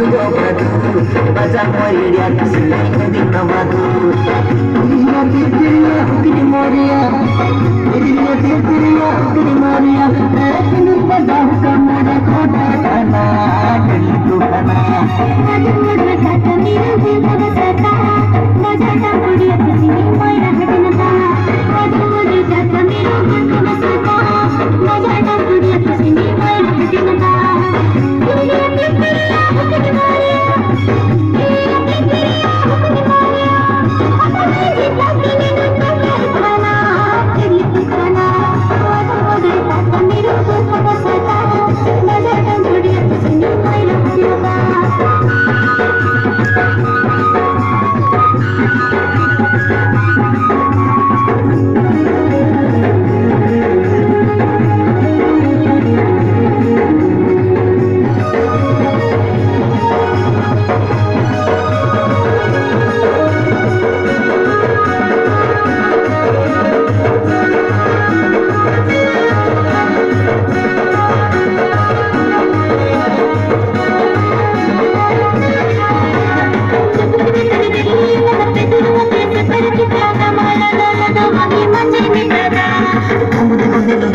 batu go batu baca moria sini di batu dirinya dirinya hukini moria dirinya dirinya hukini moria kini pada kamu ada kota kana itu kana madu madu kata miru jiwa besata bajata moria sini moira hadinata madu madu kata miru jiwa besata bajata moria sini moira hadinata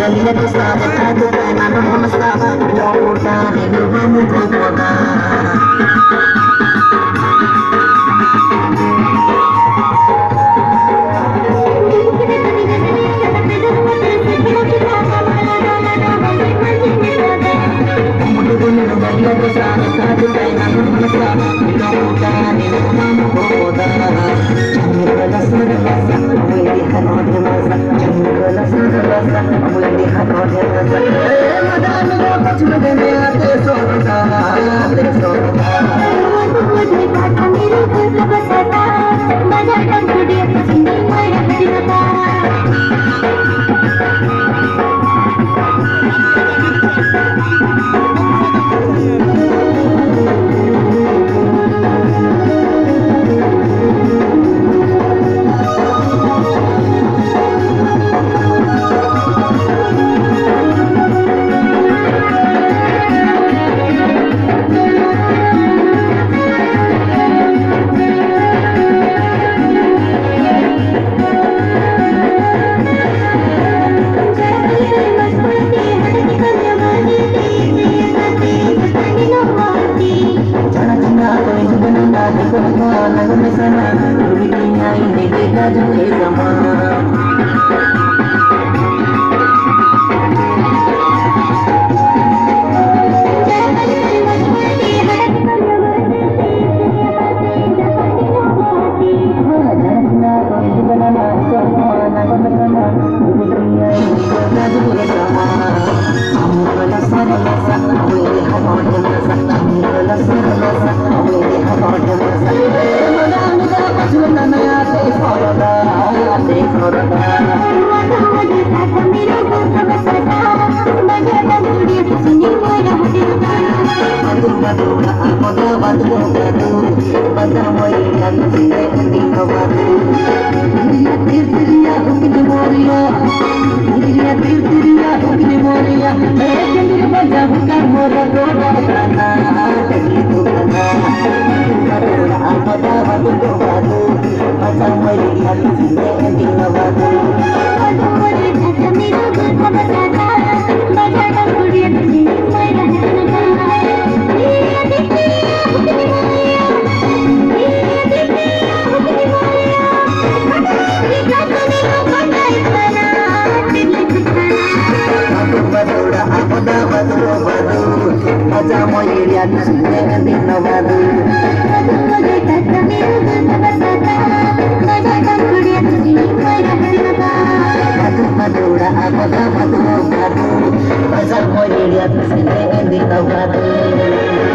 Lihat ustaz, aku pengen nonton Mudah hidup kamu berkoda. Pasar mau dilihat sini di Kabupaten